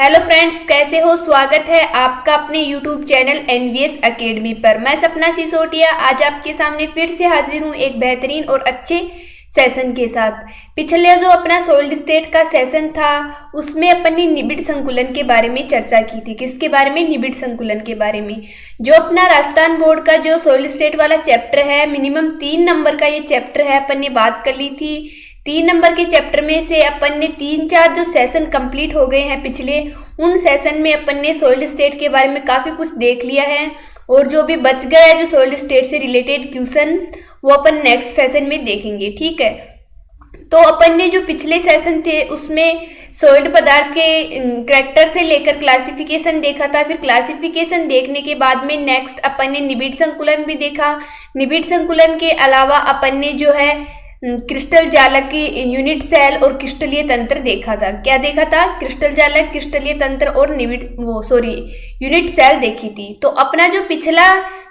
Hello friends, कैसे हो। स्वागत है आपका अपने यूट्यूब चैनल एनवीएस एकेडमी पर। मैं सपना सिसोदिया आज आपके सामने फिर से हाजिर हूँ एक बेहतरीन और अच्छे सेशन के साथ। पिछले जो अपना सॉलिड स्टेट का सेशन था उसमें अपन ने निबिड़ संकुलन के बारे में चर्चा की थी। किसके बारे में? निबिड़ संकुलन के बारे में। जो अपना राजस्थान बोर्ड का जो सॉलिड स्टेट वाला चैप्टर है, मिनिमम 3 नंबर का ये चैप्टर है, अपन ने बात कर ली थी। 3 नंबर के चैप्टर में से अपन ने 3-4 जो सेशन कंप्लीट हो गए हैं पिछले, उन सेशन में अपन ने सॉलिड स्टेट के बारे में काफ़ी कुछ देख लिया है। और जो भी बच गया है जो सॉलिड स्टेट से रिलेटेड क्वेश्चन, वो अपन नेक्स्ट सेशन में देखेंगे। ठीक है, तो अपन ने जो पिछले सेशन थे उसमें सॉलिड पदार्थ के कैरेक्टर से लेकर क्लासिफिकेशन देखा था। फिर क्लासिफिकेशन देखने के बाद में नेक्स्ट अपन ने निबिड़ संकुलन भी देखा। निबिड़ संकुलन के अलावा अपन ने जो है क्रिस्टल जालक की यूनिट सेल और क्रिस्टलीय तंत्र देखा था। क्या देखा था? क्रिस्टल जालक, क्रिस्टलीय तंत्र और यूनिट सेल देखी थी। तो अपना जो पिछला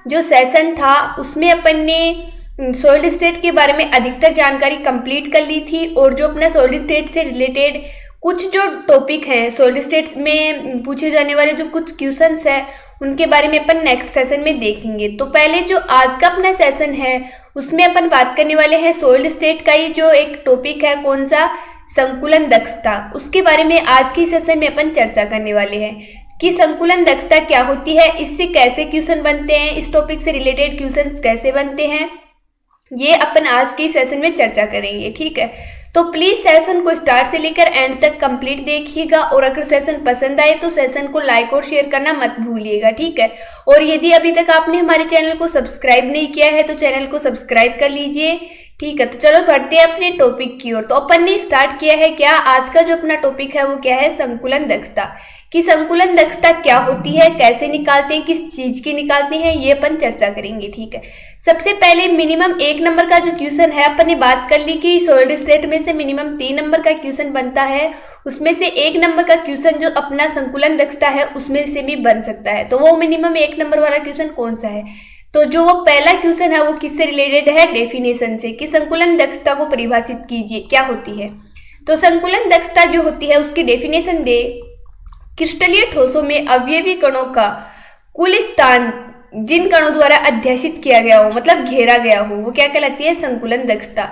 जो सेशन था उसमें अपन ने सॉलिड स्टेट के बारे में अधिकतर जानकारी कंप्लीट कर ली थी। और जो अपना सॉलिड स्टेट से रिलेटेड कुछ जो टॉपिक हैं, सॉलिड स्टेट में पूछे जाने वाले जो कुछ क्वेश्चंस है, उनके बारे में अपन नेक्स्ट सेशन में देखेंगे। तो पहले जो आज का अपना सेशन है उसमें अपन बात करने वाले हैं सॉलिड स्टेट का ही जो एक टॉपिक है, कौन सा? संकुलन दक्षता। उसके बारे में आज के सेशन में अपन चर्चा करने वाले हैं कि संकुलन दक्षता क्या होती है, इससे कैसे क्वेश्चन बनते हैं, इस टॉपिक से रिलेटेड क्वेश्चंस कैसे बनते हैं, ये अपन आज के सेशन में चर्चा करेंगे। ठीक है, तो प्लीज सेशन को स्टार्ट से लेकर एंड तक कंप्लीट देखिएगा। और अगर सेशन पसंद आए तो सेशन को लाइक और शेयर करना मत भूलिएगा। ठीक है, और यदि अभी तक आपने हमारे चैनल को सब्सक्राइब नहीं किया है तो चैनल को सब्सक्राइब कर लीजिए। ठीक है, तो चलो बढ़ते हैं अपने टॉपिक की ओर। तो अपन ने स्टार्ट किया है क्या, आज का जो अपना टॉपिक है वो क्या है? संकुलन दक्षता। कि संकुलन दक्षता क्या होती है, कैसे निकालते हैं, किस चीज की निकालते हैं, ये अपन चर्चा करेंगे। ठीक है, सबसे पहले मिनिमम 1 नंबर का जो क्वेश्चन है, अपन ने बात कर ली कि सॉलिड स्टेट में से मिनिमम 3 नंबर का क्वेश्चन बनता है। उसमें से 1 नंबर का क्वेश्चन जो अपना संकुलन दक्षता है उसमें से भी बन सकता है। तो वो मिनिमम 1 नंबर वाला क्वेश्चन कौन सा है? तो जो वो पहला क्वेश्चन है वो किससे रिलेटेड है? डेफिनेशन से, कि संकुलन दक्षता को परिभाषित कीजिए, क्या होती है। तो संकुलन दक्षता जो होती है उसकी डेफिनेशन दे। क्रिस्टलीय ठोसों में अवयवी कणों का कुल स्थान जिन कणों द्वारा अध्यासित किया गया हो, मतलब घेरा गया हो, वो क्या कहलाती है? संकुलन दक्षता।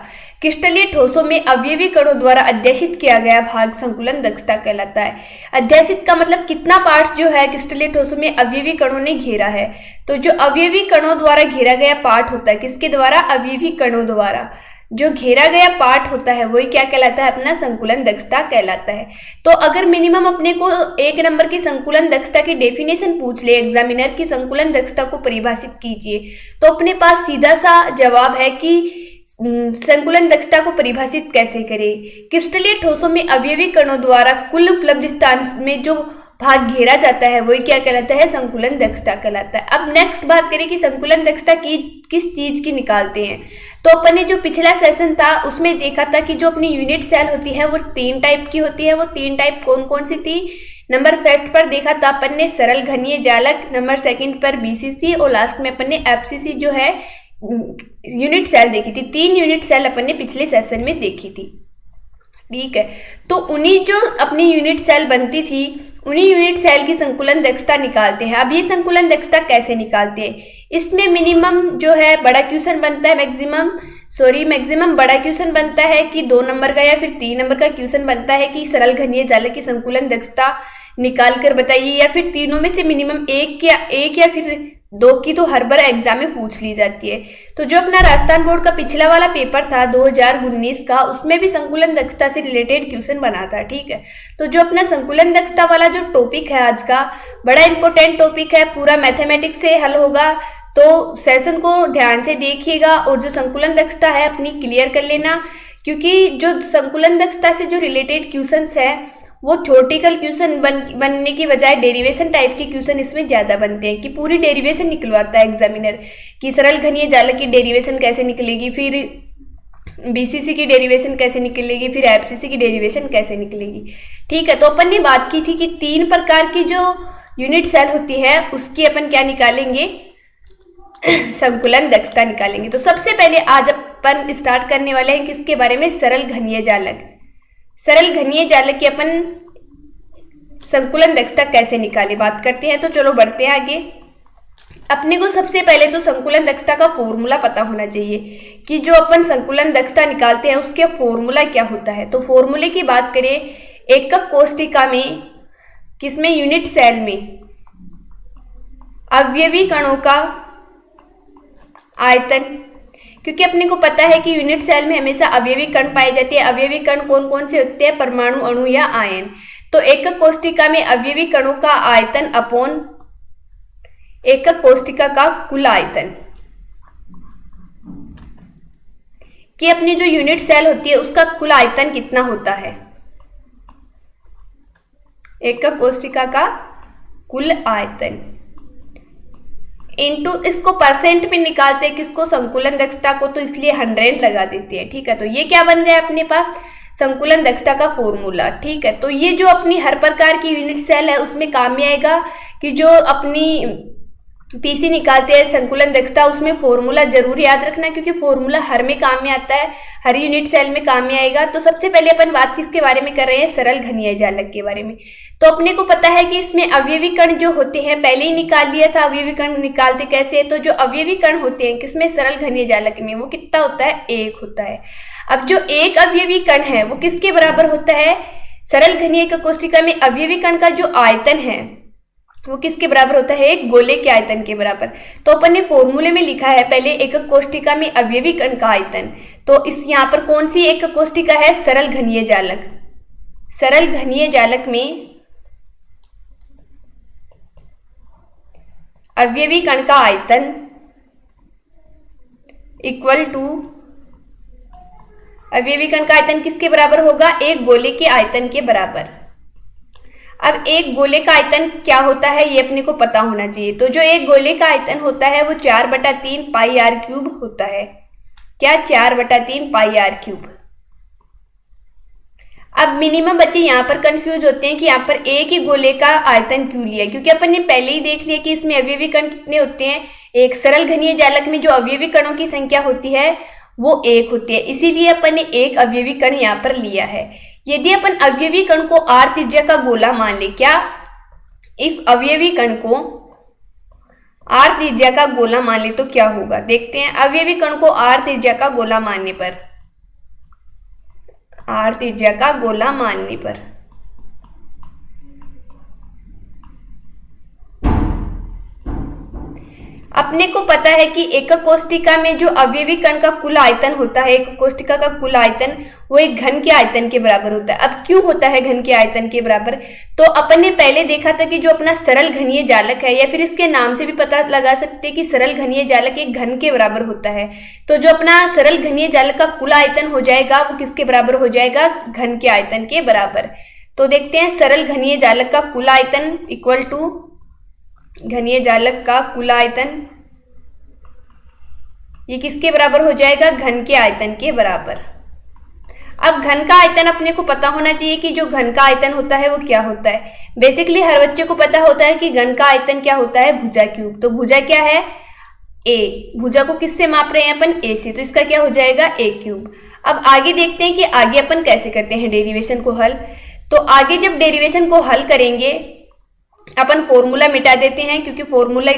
क्रिस्टलीय ठोसों में अवयवी कणों द्वारा अध्यासित किया गया भाग संकुलन दक्षता कहलाता है। अध्यासित का मतलब कितना पार्ट जो है क्रिस्टलीय ठोसों में अवयवी कणों ने घेरा है। तो जो अवयवी कणों द्वारा घेरा गया पार्ट होता है, किसके द्वारा? अवयवी कणों द्वारा जो घेरा गया पार्ट होता है वही क्या कहलाता है? अपना संकुलन दक्षता कहलाता है। तो अगर मिनिमम अपने को 1 नंबर की संकुलन दक्षता की डेफिनेशन पूछ ले एग्जामिनर की, संकुलन दक्षता को परिभाषित कीजिए, तो अपने पास सीधा सा जवाब है कि संकुलन दक्षता को परिभाषित कैसे करें। क्रिस्टलीय ठोसों में अवयवी कणों द्वारा कुल उपलब्ध स्थान में जो भाग घेरा जाता है वही क्या कहलाता है? संकुलन दक्षता कहलाता है। अब नेक्स्ट बात करें कि संकुलन दक्षता की किस चीज की निकालते हैं। तो अपन ने जो पिछला सेशन था उसमें देखा था कि जो अपनी यूनिट सेल होती है वो 3 टाइप की होती है। वो 3 टाइप कौन कौन सी थी? नंबर फर्स्ट पर देखा था अपन ने सरल घनीय जालक, नंबर सेकंड पर बीसीसी, और लास्ट में अपन ने एफसीसी जो है यूनिट सेल देखी थी। 3 यूनिट सेल अपन ने पिछले सेशन में देखी थी। ठीक है, तो उन्हीं जो अपनी यूनिट सेल बनती थी उन्हीं यूनिट सेल की संकुलन दक्षता निकालते हैं। अब ये संकुलन दक्षता कैसे निकालते हैं? इसमें मिनिमम जो है बड़ा क्वेश्चन बनता है, मैक्सिमम बड़ा क्वेश्चन बनता है कि 2 नंबर का या फिर 3 नंबर का क्वेश्चन बनता है कि सरल घनीय जालक की संकुलन दक्षता निकाल कर बताइए, या फिर तीनों में से मिनिमम एक या फिर 2 की तो हर बार एग्जाम में पूछ ली जाती है। तो जो अपना राजस्थान बोर्ड का पिछला वाला पेपर था 2019 का, उसमें भी संकुलन दक्षता से रिलेटेड क्वेश्चन बना था। ठीक है, तो जो अपना संकुलन दक्षता वाला जो टॉपिक है आज का, बड़ा इंपॉर्टेंट टॉपिक है, पूरा मैथमेटिक्स से हल होगा। तो सेशन को ध्यान से देखिएगा और जो संकुलन दक्षता है अपनी क्लियर कर लेना, क्योंकि जो संकुलन दक्षता से जो रिलेटेड क्वेश्चंस है वो थ्योरेटिकल क्वेश्चन बनने की बजाय डेरिवेशन टाइप के क्वेश्चन इसमें ज्यादा बनते हैं, कि पूरी डेरिवेशन निकलवाता है एग्जामिनर कि सरल घनीय जालक की डेरिवेशन कैसे निकलेगी, फिर बीसीसी की डेरिवेशन कैसे निकलेगी, फिर एफसीसी की डेरिवेशन कैसे निकलेगी। ठीक है, तो अपन ने बात की थी कि 3 प्रकार की जो यूनिट सेल होती है उसकी अपन क्या निकालेंगे? संकुलन दक्षता निकालेंगे। तो सबसे पहले आज अपन स्टार्ट करने वाले हैं किसके बारे में? सरल घनीय जालक। सरल घनीय जालक की अपन संकुलन दक्षता कैसे निकाले बात करते हैं। तो चलो बढ़ते हैं आगे। अपने को सबसे पहले तो संकुलन दक्षता का फॉर्मूला पता होना चाहिए कि जो अपन संकुलन दक्षता निकालते हैं उसके फॉर्मूला क्या होता है। तो फॉर्मूले की बात करें, एकक कोशिका में, किसमें, यूनिट सेल में अवयवी कणों का आयतन, क्योंकि अपने को पता है कि यूनिट सेल में हमेशा अवयवी कण पाए जाते हैं। अवयवी कण कौन कौन से होते हैं, परमाणु, अणु या आयन। तो एकक कोशिका में अवयवी कणों का आयतन अपॉन एकक कोशिका का कुल आयतन, कि अपनी जो यूनिट सेल होती है उसका कुल आयतन कितना होता है, एकक कोशिका का कुल आयतन इनटू, इसको परसेंट में निकालते हैं किसको, संकुलन दक्षता को, तो इसलिए 100 लगा देते हैं। ठीक है, तो ये क्या बन गया अपने पास, संकुलन दक्षता का फॉर्मूला। ठीक है, तो ये जो अपनी हर प्रकार की यूनिट सेल है उसमें काम में आएगा कि जो अपनी पीसी निकालते हैं संकुलन दक्षता, उसमें फॉर्मूला जरूर याद रखना, क्योंकि फॉर्मूला हर में काम में आता है, हर यूनिट सेल में काम में आएगा। तो सबसे पहले अपन बात किसके बारे में कर रहे हैं, सरल घनीय जालक के बारे में। तो अपने को पता है कि इसमें अवयवी कण जो होते हैं, पहले ही निकाल लिया था अवयवी कण निकालते कैसे। तो जो अवयवी कण होते हैं किसमें, सरल घनीय जालक में, वो कितना होता है, 1 होता है। अब जो एक अवयवी कण है वो किसके बराबर होता है, सरल घनीय कोशिका में अवयवी कण का जो आयतन है वो किसके बराबर होता है, एक गोले के आयतन के बराबर। तो अपन ने फॉर्मूले में लिखा है पहले एकक कोशिका में अवयवी कण का आयतन, तो इस यहाँ पर कौन सी एकक कोशिका है, सरल घनीय जालक। सरल घनीय जालक में अवयवी कण का आयतन इक्वल टू, अवयवी कण का आयतन किसके बराबर होगा, एक गोले के आयतन के बराबर। अब एक गोले का आयतन क्या होता है ये अपने को पता होना चाहिए। तो जो एक गोले का आयतन होता है वो 4/3 पाई आर क्यूब होता है। क्या, 4/3 पाई आर क्यूब। अब मिनिमम बच्चे यहाँ पर कंफ्यूज होते हैं कि यहाँ पर एक ही गोले का आयतन क्यों लिया, क्योंकि अपन ने पहले ही देख लिया कि इसमें अवयवी कण कितने होते हैं, एक सरल घनीय जालक में जो अवयवी कणों की संख्या होती है वो 1 होती है, इसीलिए अपन ने एक अवयवी कण यहाँ पर लिया है। यदि अपन अवयवी कण को r त्रिज्या का गोला मान ले, क्या, इफ अवयवी कण को r त्रिज्या का गोला मान ले तो क्या होगा, देखते हैं। अवयवी कण को r त्रिज्या का गोला मानने पर, r त्रिज्या का गोला मानने पर अपने को पता है कि एकक कोशिका में जो अवयवी कण का कुल आयतन होता है, एकक कोशिका का कुल आयतन वो एक घन के आयतन के बराबर होता है। अब क्यों होता है घन के आयतन के बराबर, तो अपन ने पहले देखा था कि जो अपना सरल घनीय जालक है, या फिर इसके नाम से भी पता लगा सकते हैं कि सरल घनीय जालक एक घन के बराबर होता है। तो जो अपना सरल घनीय जालक का कुल आयतन हो जाएगा वो किसके बराबर हो जाएगा, घन के आयतन के बराबर। तो देखते हैं, सरल घनीय जालक का कुल आयतन इक्वल टू घनीय जालक का कुल आयतन, ये किसके बराबर हो जाएगा, घन के आयतन के बराबर। अब घन का आयतन अपने को पता होना चाहिए कि जो घन का आयतन होता है वो क्या होता है। बेसिकली हर बच्चे को पता होता है कि घन का आयतन क्या होता है, भुजा क्यूब। तो भुजा क्या है, ए, भुजा को किससे माप रहे हैं अपन, ए से, तो इसका क्या हो जाएगा, ए क्यूब। अब आगे देखते हैं कि आगे अपन कैसे करते हैं डेरिवेशन को हल। तो आगे जब डेरिवेशन को हल करेंगे अपन फॉर्मूला मिटा देते हैं, क्योंकि फॉर्मूला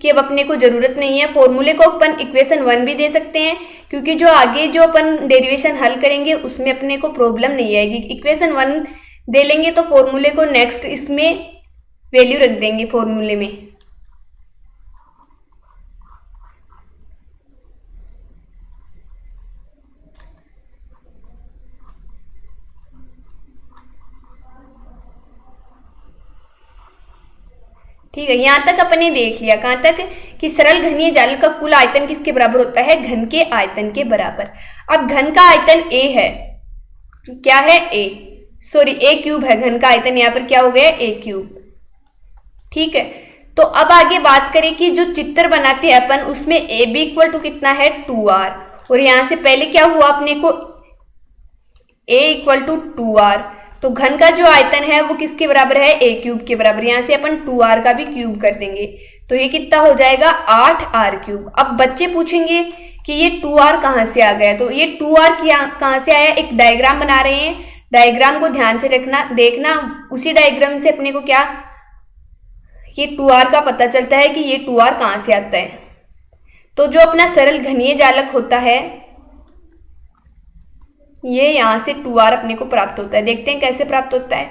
की अब अपने को जरूरत नहीं है। फॉर्मूले को अपन इक्वेशन 1 भी दे सकते हैं, क्योंकि जो आगे जो अपन डेरिवेशन हल करेंगे उसमें अपने को प्रॉब्लम नहीं आएगी। इक्वेशन 1 दे लेंगे तो फॉर्मूले को नेक्स्ट इसमें वैल्यू रख देंगे फॉर्मूले में। ठीक है, यहाँ तक अपने देख लिया, कहाँ तक, कि सरल घनीय जालक का कुल आयतन किसके बराबर होता है, घन के आयतन के बराबर। अब घन का आयतन a है, क्या है, a, सॉरी a क्यूब है, घन का आयतन यहाँ पर क्या हो गया, a क्यूब। ठीक है, तो अब आगे बात करें कि जो चित्र बनाते हैं अपन उसमें a b इक्वल टू कितना है, 2r, और यहाँ से पहले क्या हुआ अपने को, a इक्वल टू 2r, तो घन का जो आयतन है वो किसके बराबर है, a क्यूब के बराबर। यहाँ से अपन 2r का भी क्यूब कर देंगे तो ये कितना हो जाएगा, 8r क्यूब। अब बच्चे पूछेंगे कि ये 2r कहाँ से आ गया, तो ये 2r कहाँ से आया, एक डायग्राम बना रहे हैं। डायग्राम को ध्यान से देखना। उसी डायग्राम से अपने को क्या, ये 2r का पता चलता है कि ये 2r कहाँ से आता है। तो जो अपना सरल घनीय जालक होता है, ये यहां से 2r अपने को प्राप्त होता है। देखते हैं कैसे प्राप्त होता है।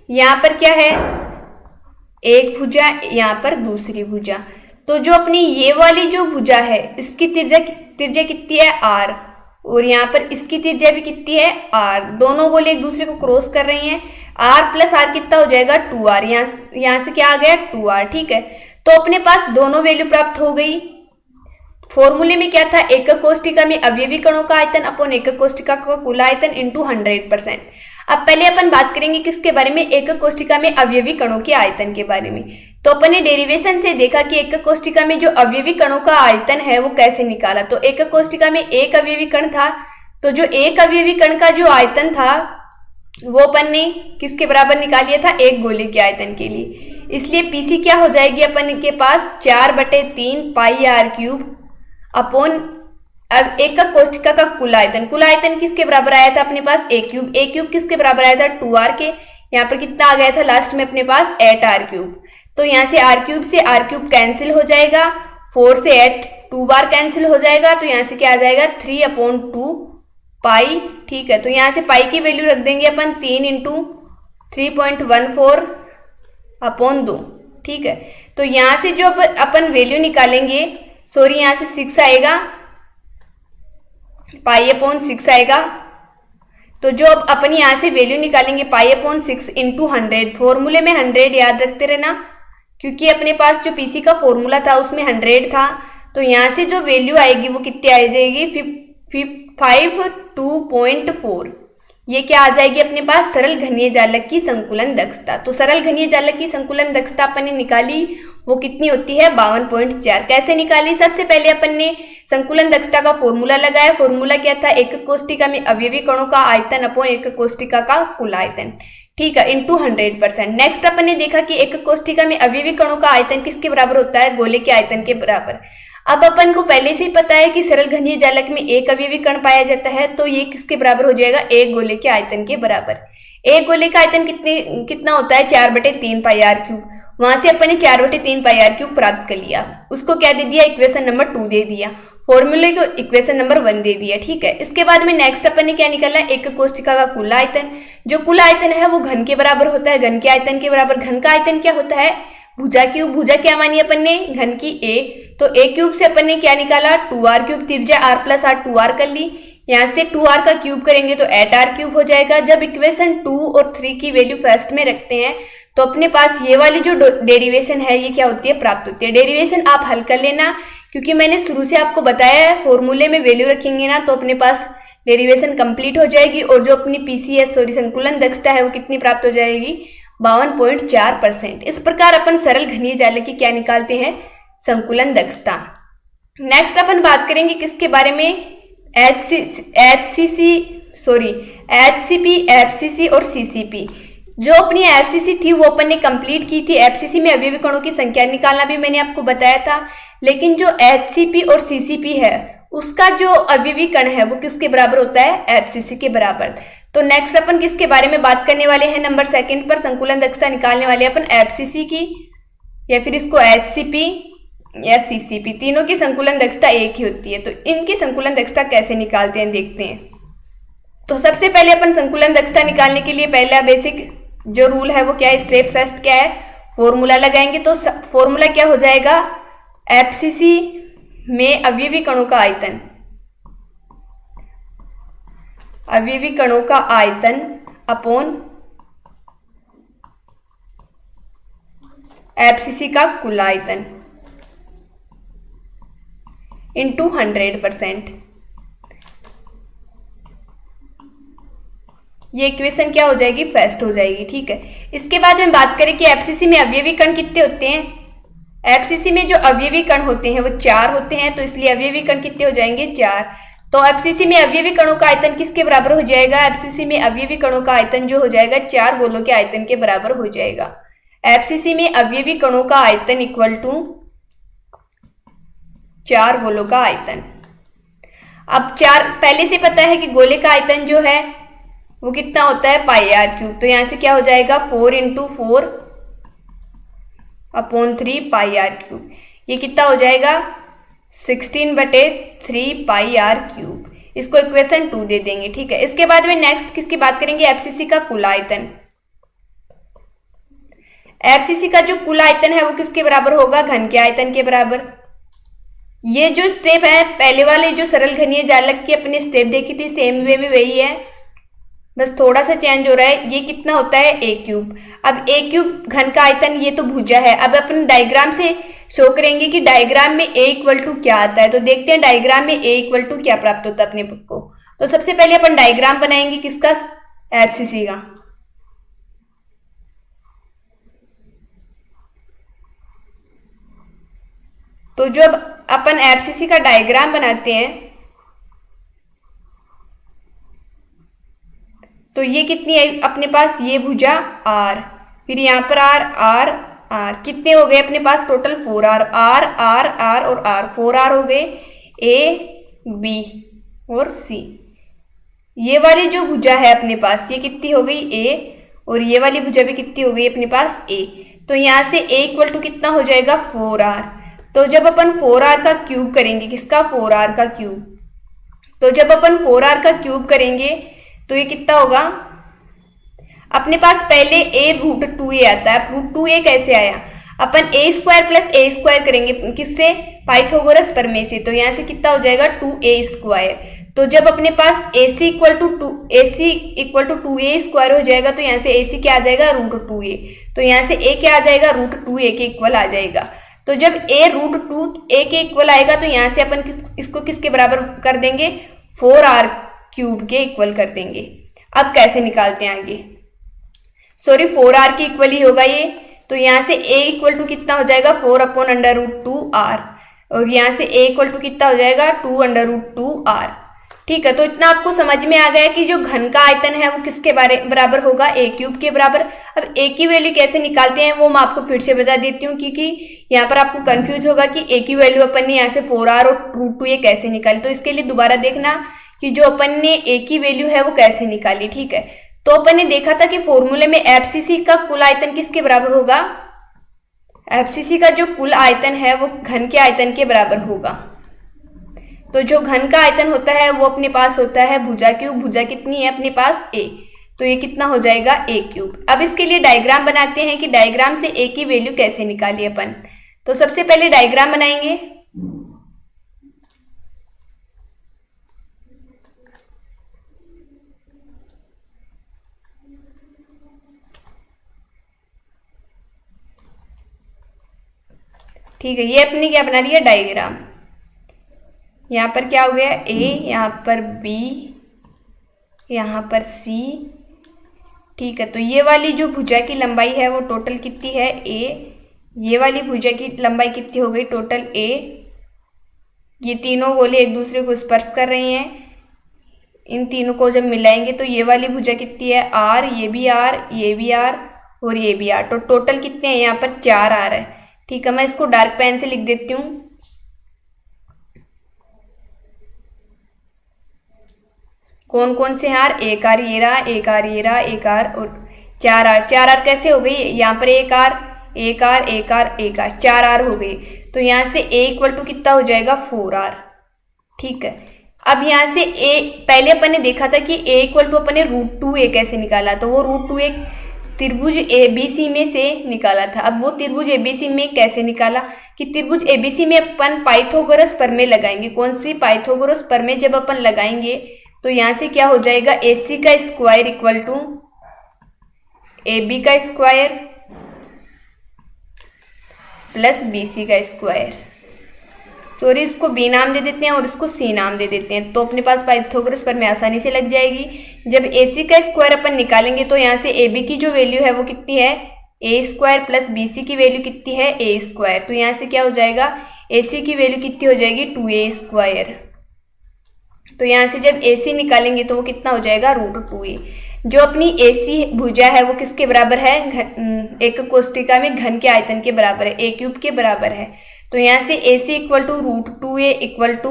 यहां पर क्या है, एक भुजा, यहां पर दूसरी भुजा। तो जो अपनी ये वाली जो भुजा है, इसकी त्रिज्या कितनी है, r, और यहाँ पर इसकी त्रिज्या भी कितनी है, r। दोनों गोले एक दूसरे को क्रॉस कर रही हैं। r प्लस r कितना हो जाएगा, 2r। यहाँ से क्या आ गया, 2r। ठीक है, तो अपने पास दोनों वैल्यू प्राप्त हो गई। फॉर्मूले में क्या था, एकक कोष्ठिका में अवयवी कणों का आयतन अपॉन एकक कोष्ठिका का कुल आयतन इंटू 100%। अब पहले अपन बात करेंगे किसके बारे में, एकक कोष्ठिका में अवयवी कणों के आयतन के बारे में। तो अपन ने डेरिवेशन से देखा कि एकक कोष्ठिका में जो अवयवी कणों का आयतन है वो कैसे निकाला। तो एकक कोष्ठिका में एक अवयवी कण था, तो जो एक अवयवी कण का जो आयतन था वो अपन ने किसके बराबर निकाल लिया था, एक गोले के आयतन के लिए। इसलिए पीसी क्या हो जाएगी अपन के पास, 4/3 पाई r क्यूब अपॉन अब एकक कोष्ठिका का कुल आयतन। कुल आयतन किसके बराबर आया था अपने पास, a क्यूब। a क्यूब किसके बराबर आया था, 2r के। यहाँ पर कितना आ गया था लास्ट में अपने पास, 8r क्यूब। तो यहाँ से r क्यूब से r क्यूब कैंसिल हो जाएगा, 4 से 8 2 बार कैंसिल हो जाएगा। तो यहाँ से क्या आ जाएगा, 3/2 पाई। ठीक है, तो यहाँ से पाई की वैल्यू रख देंगे अपन 3 इंटू 3.14/2। ठीक है, तो यहाँ से जो अपन वैल्यू निकालेंगे, सॉरी यहाँ से 6 आएगा, पाई/6 आएगा। तो जो अब अपन यहाँ से वैल्यू निकालेंगे पाई/6 इंटू 100। फॉर्मूले में 100 याद रखते रहना, क्योंकि अपने पास जो पीसी का फॉर्मूला था उसमें 100 था। तो यहाँ से जो वैल्यू आएगी वो कितनी आ जाएगी, 52.4। ये क्या आ जाएगी अपने पास, सरल घनीय जालक की संकुलन दक्षता। तो सरल घनीय जालक की संकुलन दक्षता अपन ने निकाली, वो कितनी होती है, 52.4। कैसे निकाली, सबसे पहले अपन ने संकुलन दक्षता का फॉर्मूला लगाया। फॉर्मूला क्या था, एकक कोष्ठिका में अवयवी कणों का आयतन अपॉन एकक कोष्ठिका का कुल आयतन। ठीक है, इंटू 100%। नेक्स्ट अपन ने देखा कि एकक कोष्ठिका में अवयवी कणों का आयतन किसके बराबर होता है, गोले के आयतन के बराबर। अब अपन को पहले से ही पता है कि सरल घनीय जालक में एक अवयवी कण पाया जाता है, तो ये किसके बराबर हो जाएगा, एक गोले के आयतन के बराबर। एक गोले का आयतन कितना होता है, 4/3 पाई r क्यूब। वहां से अपन ने 4/3 पाई r क्यूब प्राप्त कर लिया, उसको क्या दे दिया, इक्वेशन नंबर 2 दे दिया, फॉर्मूले को इक्वेशन नंबर 1 दे दिया। ठीक है, इसके बाद में नेक्स्ट अपन ने क्या निकाला, एकक कोष्ठिका का कुल आयतन। जो कुल आयतन है वो घन के बराबर होता है, घन के आयतन के बराबर। घन का आयतन क्या होता है, भुजा क्यूब। भुजा क्या मानी अपन ने, घन की a। तो a क्यूब से अपन ने क्या निकाला, 2r क्यूब। त्रिज्या r प्लस r 2r कर ली, यहाँ से 2r का क्यूब करेंगे तो 8r क्यूब हो जाएगा। जब इक्वेशन 2 और 3 की वैल्यू फर्स्ट में रखते हैं तो अपने पास ये वाली जो डेरिवेशन है ये क्या होती है, प्राप्त होती है। डेरिवेशन आप हल कर लेना, क्योंकि मैंने शुरू से आपको बताया है फॉर्मूले में वैल्यू रखेंगे ना तो अपने पास डेरिवेशन कंप्लीट हो जाएगी। और जो अपनी पीसीएस सॉरी संकुलन दक्षता है वो कितनी प्राप्त हो जाएगी, 52.4%। इस प्रकार अपन सरल घनीय जालक की क्या निकालते हैं, संकुलन दक्षता। नेक्स्ट अपन बात करेंगे किसके बारे में, HCP, FCC और CCP। जो अपनी FCC थी वो अपन ने कंप्लीट की थी। FCC में अवयवी कणों की संख्या निकालना भी मैंने आपको बताया था, लेकिन जो HCP और CCP है उसका जो अवयवी कण है वो किसके बराबर होता है, FCC के बराबर। तो नेक्स्ट अपन किसके बारे में बात करने वाले हैं, नंबर 2 पर संकुलन दक्षता निकालने वाले अपन FCC की, या फिर इसको HCP या CCP, तीनों की संकुलन दक्षता एक ही होती है। तो इनकी संकुलन दक्षता कैसे निकालते हैं देखते हैं। तो सबसे पहले अपन संकुलन दक्षता निकालने के लिए पहला बेसिक जो रूल है वो क्या है, स्टेप फर्स्ट क्या है, फॉर्मूला लगाएंगे। तो फॉर्मूला क्या हो जाएगा, FCC में अवयवी कणों का आयतन, अवयवी कणों का आयतन अपॉन FCC का कुल आयतन इंटू 100%। ये इक्वेशन क्या हो जाएगी, फर्स्ट हो जाएगी। ठीक है, इसके बाद में बात करें कि FCC में अवयवी कण कितने होते हैं। FCC में जो अवयवी कण होते हैं वो 4 होते हैं, तो इसलिए अवयवी कण कितने हो जाएंगे, 4। तो FCC में अवयवी कणों का आयतन किसके बराबर हो जाएगा, FCC में अवयवी कणों का आयतन जो हो जाएगा 4 गोलों के आयतन के बराबर हो जाएगा। FCC में अवयवी कणों का आयतन इक्वल टू 4 गोलों का आयतन। अब 4 पहले से पता है कि गोले का आयतन जो है वो कितना होता है पाई आर क्यूब। तो यहाँ से क्या हो जाएगा 4×4/3 पाई आर क्यूब। ये कितना हो जाएगा 16/3 पाई आर क्यूब। इसको इक्वेशन 2 दे देंगे। ठीक है, इसके बाद में नेक्स्ट किसकी बात करेंगे, एफसीसी का कुल आयतन। एफसीसी का जो कुल आयतन है वो किसके बराबर होगा, घन के आयतन के बराबर। ये जो स्टेप है पहले वाले जो सरल घनीय जालक की अपने स्टेप देखी थी सेम वे में वही है, बस थोड़ा सा चेंज हो रहा है। ये कितना होता है ए क्यूब। अब ए क्यूब घन का आयतन, ये तो भुजा है। अब अपन डायग्राम से शो करेंगे कि डायग्राम में ए इक्वल टू क्या आता है। तो देखते हैं डायग्राम में ए इक्वल टू क्या प्राप्त होता है अपने को। तो सबसे पहले अपन डायग्राम बनाएंगे किसका, एफसीसी का। तो जब अपन एफसीसी का डायग्राम बनाते हैं तो ये कितनी है अपने पास, ये भुजा आर, फिर यहाँ पर आर आर आर, कितने हो गए अपने पास total 4r, R R R और आर, 4r हो गए, ए बी और सी। ये वाली जो भुजा है अपने पास ये कितनी हो गई ए, और ये वाली भुजा भी कितनी हो गई अपने पास ए। तो यहाँ से ए इक्वल टू कितना हो जाएगा 4r। तो जब अपन 4r का क्यूब करेंगे, किसका 4r का क्यूब, तो जब अपन 4r का क्यूब करेंगे तो ये कितना होगा अपने पास, पहले a√2a आता है। √2a कैसे आया, अपन a² प्लस a² करेंगे किससे, पाइथागोरस प्रमेय से। तो यहाँ से कितना हो जाएगा 2a²। तो जब अपने पास ac इक्वल टू 2a² हो जाएगा तो यहाँ से ac क्या आ जाएगा √2a। तो यहाँ से a क्या आ जाएगा √2a के इक्वल आ जाएगा। तो जब a √2a के इक्वल आएगा तो यहाँ से अपन इसको किसके बराबर कर देंगे, 4r क्यूब के इक्वल कर देंगे। अब कैसे निकालते हैं आगे, सॉरी 4r के इक्वल ही होगा ये। तो यहाँ से a इक्वल टू कितना हो जाएगा 4/√2r, और यहाँ से a इक्वल टू कितना हो जाएगा 2/√2r। ठीक है, तो इतना आपको समझ में आ गया कि जो घन का आयतन है वो किसके बराबर होगा, a क्यूब के बराबर। अब a की वैल्यू कैसे निकालते हैं वो मैं आपको फिर से बता देती हूँ, क्योंकि यहाँ पर आपको कंफ्यूज होगा कि a की वैल्यू अपन ने यहाँ से 4r और √2a कैसे निकाली। तो इसके लिए दोबारा देखना कि जो अपन ने a की वैल्यू है वो कैसे निकाली। ठीक है, तो अपन ने देखा था कि फॉर्मूले में एफसीसी का कुल आयतन किसके बराबर होगा, एफसीसी का जो कुल आयतन है वो घन के आयतन के बराबर होगा। तो जो घन का आयतन होता है वो अपने पास होता है भुजा क्यूब। भुजा कितनी है अपने पास a, तो ये कितना हो जाएगा a क्यूब। अब इसके लिए डायग्राम बनाते हैं कि डायग्राम से a की वैल्यू कैसे निकाली अपन। तो सबसे पहले डायग्राम बनाएंगे। ठीक है, ये अपने क्या बना लिया डायग्राम। यहाँ पर क्या हो गया a, यहाँ पर b, यहाँ पर c। ठीक है, तो ये वाली जो भुजा की लंबाई है वो टोटल कितनी है a, ये वाली भुजा की लंबाई कितनी हो गई टोटल a। ये तीनों गोले एक दूसरे को स्पर्श कर रही हैं, इन तीनों को जब मिलाएंगे तो ये वाली भुजा कितनी है r, ये भी r, ये भी r और ये भी r। तो टोटल कितने हैं यहाँ पर 4r है। ठीक है, मैं इसको डार्क पेन से लिख देती हूँ। कौन कौन से हार, एक आर ये रहा, एक आर ये रहा, एक आर और 4r। 4r कैसे हो गई, यहाँ पर एक आर एक आर एक आर एक आर, 4r हो गई। तो यहाँ से a इक्वल टू कितना हो जाएगा 4r। ठीक है, अब यहाँ से a पहले अपन ने देखा था कि a इक्वल टू अपन ने √2a कैसे निकाला, तो वो √2a त्रिभुज ABC में से निकाला था। अब वो त्रिभुज ABC में कैसे निकाला कि त्रिभुज ABC में अपन पाइथागोरस प्रमेय लगाएंगे। कौन सी, पाइथागोरस प्रमेय जब अपन लगाएंगे तो यहाँ से क्या हो जाएगा AC का स्क्वायर इक्वल टू AB का स्क्वायर प्लस BC का स्क्वायर। सॉरी, इसको B नाम दे देते हैं और इसको C नाम दे देते हैं, तो अपने पास पाइथागोरस प्रमेय आसानी से लग जाएगी। जब AC का स्क्वायर अपन निकालेंगे तो यहाँ से AB की जो वैल्यू है वो कितनी है a² प्लस BC की वैल्यू कितनी है a²। तो यहाँ से क्या हो जाएगा AC की वैल्यू कितनी हो जाएगी 2a²। तो यहाँ से जब AC निकालेंगे तो वो कितना हो जाएगा √2a। जो अपनी AC भुजा है वो किसके बराबर है, एक कोष्टिका में घन के आयतन के बराबर है, a क्यूब के बराबर है। तो यहाँ से AC equal to √2a equal to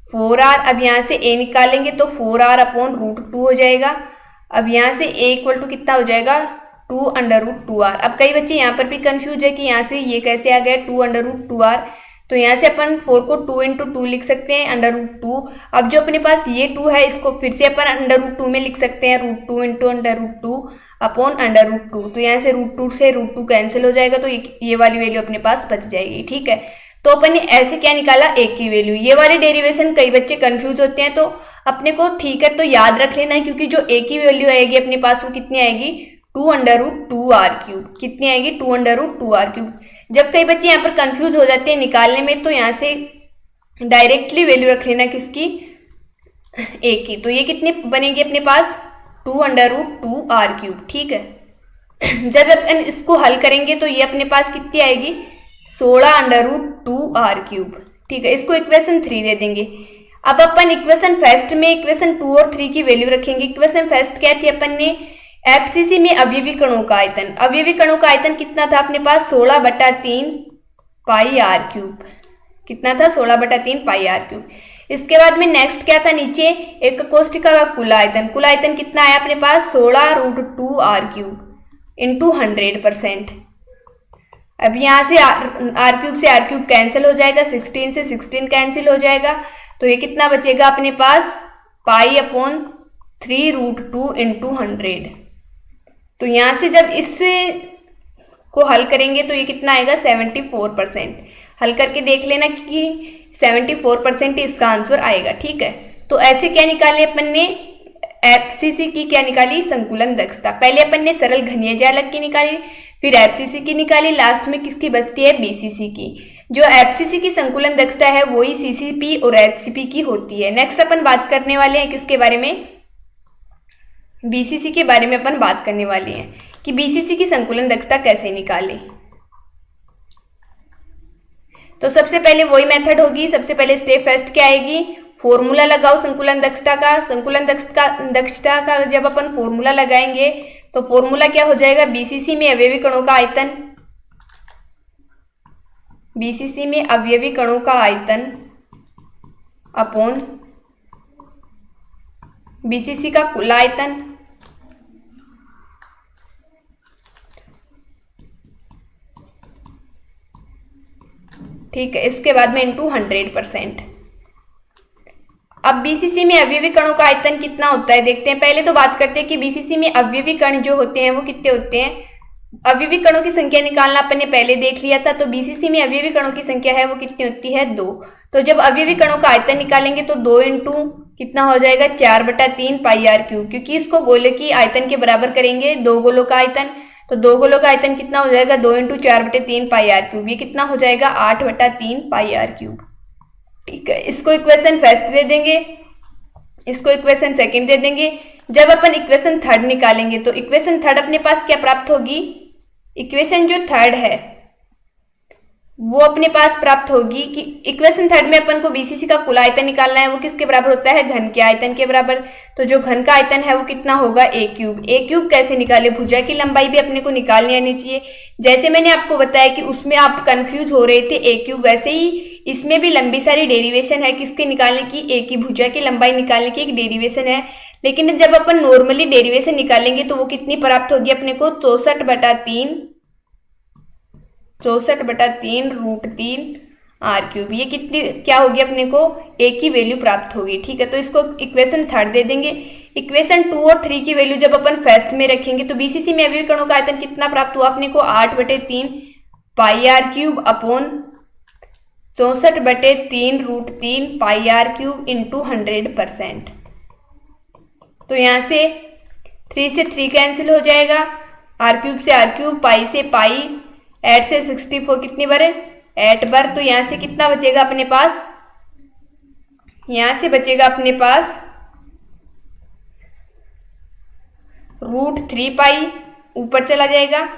4r। अब यहाँ से a निकालेंगे तो 4r/√2 हो जाएगा। अब यहाँ से a इक्वल टू कितना हो जाएगा 2√2r। अब कई बच्चे यहाँ पर भी कंफ्यूज है कि यहाँ से ये कैसे आ गया 2√2r। तो यहाँ से अपन 4 को 2 इंटू 2 लिख सकते हैं √2। अब जो अपने पास ये 2 है इसको फिर से अपन √2 में लिख सकते हैं √2 इंटू √2 अपॉन √2। तो यहाँ से √2 से √2 कैंसिल हो जाएगा, तो ये वाली वैल्यू अपने पास बच जाएगी। ठीक है, तो अपन ने ऐसे क्या निकाला a की वैल्यू। ये वाले डेरिवेशन कई बच्चे कंफ्यूज होते हैं, तो अपने को ठीक है तो याद रख लेना है, क्योंकि जो a की वैल्यू आएगी अपने पास वो कितनी आएगी 2√2r³। कितनी आएगी 2√2r³। जब कई बच्चे यहाँ पर कंफ्यूज हो जाते हैं निकालने में, तो यहाँ से डायरेक्टली वैल्यू रख लेना किसकी a की। तो ये कितनी बनेगी अपने पास 2√2r³। ठीक है, जब अपन इसको हल करेंगे तो ये अपने पास कितनी आएगी 16√2r³। ठीक है, इसको इक्वेशन 3 दे देंगे। अब अपन इक्वेशन फर्स्ट में इक्वेशन 2 और 3 की वैल्यू रखेंगे। इक्वेशन फर्स्ट क्या थी, अपन ने एफसीसी में अवयवी कणों का आयतन, अवयवी कणों का आयतन कितना था अपने पास 16/3 πr³। कितना था 16/3 πr³। इसके बाद में नेक्स्ट क्या था, नीचे एक कोष्ठिका का कुल आयतन। कुल आयतन कितना आया अपने पास 16√2r³ इंटू 100%। अब यहाँ से r³ से r³ कैंसिल हो जाएगा, 16 से 16 कैंसिल हो जाएगा, तो ये कितना बचेगा अपने पास π/3√2 इंटू 100। तो यहाँ से जब इससे को हल करेंगे तो ये कितना आएगा 74%। हल करके देख लेना कि 74% ही इसका आंसर आएगा। ठीक है, तो ऐसे क्या निकाले अपन ने एफसीसी की क्या निकाली संकुलन दक्षता। पहले अपन ने सरल घनीय जालक की निकाली, फिर एफसीसी की निकाली, लास्ट में किसकी बचती है बीसीसी की। जो एफसीसी की संकुलन दक्षता है वही सीसीपी और एचसीपी की होती है। नेक्स्ट अपन बात करने वाले हैं किसके बारे में, बीसीसी के बारे में अपन बात करने वाले हैं कि बीसीसी की संकुलन दक्षता कैसे निकाले। तो सबसे पहले वही मेथड होगी। सबसे पहले स्टेप फर्स्ट क्या आएगी, फॉर्मूला लगाओ संकुलन दक्षता का। संकुलन दक्षता का जब अपन फॉर्मूला लगाएंगे तो फॉर्मूला क्या हो जाएगा, बीसीसी में अवयवी कणों का आयतन, बीसीसी में अवयवी कणों का आयतन अपॉन बीसीसी का कुल आयतन ठीक है, इसके बाद में इंटू 100%। अब बीसीसी में अवयवी कणों का आयतन कितना होता है देखते हैं। पहले तो बात करते हैं कि बीसीसी में अवयवी कण जो होते हैं वो कितने होते हैं। अवयवी कणों की संख्या निकालना अपन ने पहले देख लिया था। तो बीसीसी में अवयवी कणों की संख्या है वो कितनी होती है 2। तो जब अवयवी कणों का आयतन निकालेंगे तो 2 इंटू कितना हो जाएगा 4/3 πr³, क्योंकि इसको गोले की आयतन के बराबर करेंगे 2 गोलों का आयतन। तो 2 गोलों का आयतन कितना हो जाएगा 2 इंटू 4/3 πr³। ये कितना हो जाएगा 8/3 πr³। ठीक है, इसको इक्वेशन फर्स्ट दे देंगे, इसको इक्वेशन सेकंड दे देंगे। जब अपन इक्वेशन थर्ड निकालेंगे तो इक्वेशन थर्ड अपने पास क्या प्राप्त होगी, इक्वेशन जो थर्ड है वो अपने पास प्राप्त होगी कि इक्वेशन थर्ड में अपन को बीसीसी का कुल आयतन निकालना है, वो किसके बराबर होता है घन के आयतन के बराबर। तो जो घन का आयतन है वो कितना होगा a³। a³ कैसे निकाले, भुजा की लंबाई भी अपने को निकालनी आनी चाहिए। जैसे मैंने आपको बताया कि उसमें आप कंफ्यूज हो रहे थे a³, वैसे ही इसमें भी लंबी सारी डेरिवेशन है किसके निकालने की, a की भुजा की लंबाई निकालने की एक डेरिवेशन है। लेकिन जब अपन नॉर्मली डेरिवेशन निकालेंगे तो वो कितनी प्राप्त होगी अपने को 64/3√3 r³। ये कितनी क्या होगी अपने को a की वैल्यू प्राप्त होगी। ठीक है, तो इसको इक्वेशन थर्ड दे देंगे। इक्वेशन 2 और 3 की वैल्यू जब अपन फर्स्ट में रखेंगे तो बीसीसी में अवयवी कणों का आयतन कितना प्राप्त हुआ अपने को 8/3 πr³ अपॉन 64/3√3 πr³ इंटू 100%। तो यहाँ से 3 से 3 कैंसिल हो जाएगा, r³ से r³, पाई से पाई, 8 से 64 कितनी बार है 8 बार। तो यहाँ से कितना बचेगा अपने पास, यहाँ से बचेगा अपने पास √3 पाई ऊपर चला जाएगा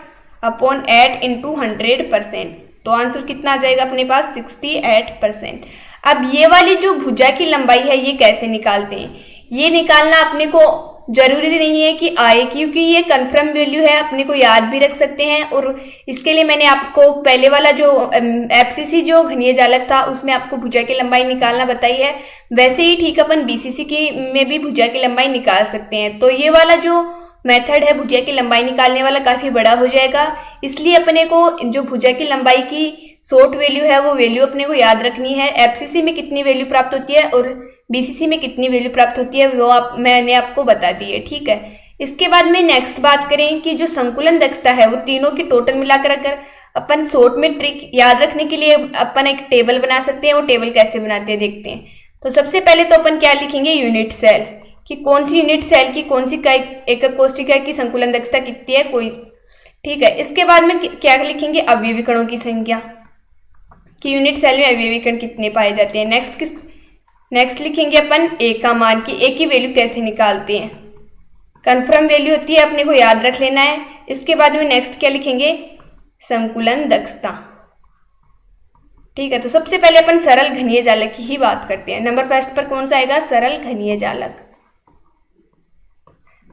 अपॉन 8 इंटू 100%। तो आंसर कितना आ जाएगा अपने पास 68%। अब ये वाली जो भुजा की लंबाई है ये कैसे निकालते हैं, ये निकालना अपने को जरूरी नहीं है कि आए, क्योंकि ये कन्फर्म वैल्यू है, अपने को याद भी रख सकते हैं। और इसके लिए मैंने आपको पहले वाला जो एफसीसी जो घनीय जालक था उसमें आपको भुजा की लंबाई निकालना बताई है, वैसे ही ठीक अपन बीसीसी की में भी भुजा की लंबाई निकाल सकते हैं। तो ये वाला जो मेथड है भुजा की लंबाई निकालने वाला काफ़ी बड़ा हो जाएगा, इसलिए अपने को जो भुजा की लंबाई की शॉर्ट वैल्यू है वो वैल्यू अपने को याद रखनी है। एफसीसी में कितनी वैल्यू प्राप्त होती है और बीसीसी में कितनी वैल्यू प्राप्त होती है वो मैंने आपको बता दी है, ठीक है। इसके बाद में नेक्स्ट बात करें कि जो संकुलन दक्षता है वो तीनों की टोटल मिलाकर अगर अपन शॉर्ट में ट्रिक याद रखने के लिए अपन एक टेबल बना सकते हैं। वो टेबल कैसे बनाते हैं देखते हैं। तो सबसे पहले तो अपन क्या लिखेंगे, यूनिट सेल, कि कौन सी यूनिट सेल की कौन सी एकक कोष्ठिका की संकुलन दक्षता कितनी है कोई, ठीक है। इसके बाद में क्या लिखेंगे, अवयवी कणों की संख्या, कि यूनिट सेल में अवयवी कण कितने पाए जाते हैं। नेक्स्ट लिखेंगे अपन ए का मान, की ए की वैल्यू कैसे निकालते हैं, कन्फर्म वैल्यू होती है, अपने को याद रख लेना है। इसके बाद में नेक्स्ट क्या लिखेंगे, संकुलन दक्षता, ठीक है। तो सबसे पहले अपन सरल घनीय जालक की ही बात करते हैं। नंबर फर्स्ट पर कौन सा आएगा, सरल घनीय जालक।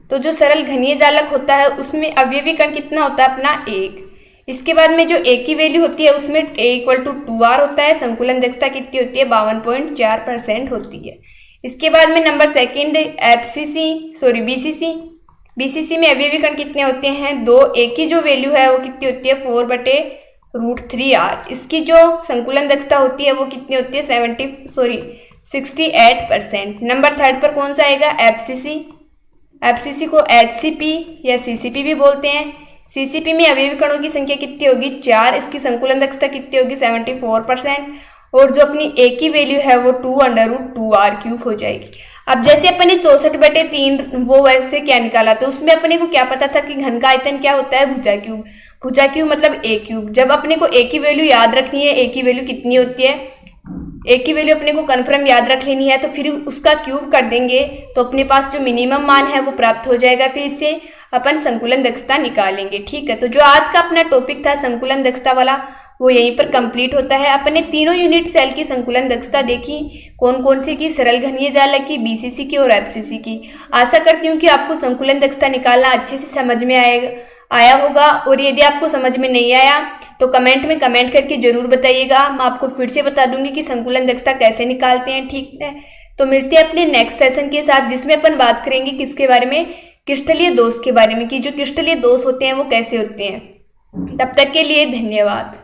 तो जो सरल घनीय जालक होता है उसमें अवयवी कण कितना होता है अपना, एक। इसके बाद में जो ए की वैल्यू होती है उसमें ए इक्वल टू 2r होता है, संकुलन दक्षता कितनी होती है, 52.4% होती है। इसके बाद में नंबर सेकंड बीसीसी में अवयवी कण कितने होते हैं, 2। ए की जो वैल्यू है वो कितनी होती है, 4/√3r। इसकी जो संकुलन दक्षता होती है वो कितनी होती है, 68%। नंबर थर्ड पर कौन सा आएगा, एफसीसी को एचसीपी या सीसीपी भी बोलते हैं। सीसीपी में अवयवी कणों की संख्या कितनी होगी, 4। इसकी संकुलन दक्षता कितनी होगी, 74%। और जो अपनी ए की वैल्यू है वो 2√2r³ हो जाएगी। अब जैसे अपने ने 64/3 वो वैसे क्या निकाला, तो उसमें अपने को क्या पता था कि घन का आयतन क्या होता है, भुजा क्यूब। भुजा क्यूब मतलब a³। जब अपने को ए की वैल्यू याद रखनी है, ए की वैल्यू कितनी होती है, ए की वैल्यू अपने को कन्फर्म याद रख लेनी है, तो फिर उसका क्यूब कर देंगे तो अपने पास जो मिनिमम मान है वो प्राप्त हो जाएगा। फिर इससे अपन संकुलन दक्षता निकालेंगे, ठीक है। तो जो आज का अपना टॉपिक था संकुलन दक्षता वाला वो यहीं पर कंप्लीट होता है। अपने तीनों यूनिट सेल की संकुलन दक्षता देखी, कौन कौन सी की, सरल घनीय जालक की, बीसीसी की और एफसीसी की। आशा करती हूँ कि आपको संकुलन दक्षता निकालना अच्छे से समझ में आया होगा। और यदि आपको समझ में नहीं आया तो कमेंट में कमेंट करके जरूर बताइएगा। मैं आपको फिर से बता दूंगी कि संकुलन दक्षता कैसे निकालते हैं, ठीक है। तो मिलते हैं अपने नेक्स्ट सेशन के साथ, जिसमें अपन बात करेंगे किसके बारे में, क्रिस्टलीय दोष के बारे में, कि जो क्रिस्टलीय दोष होते हैं वो कैसे होते हैं। तब तक के लिए धन्यवाद।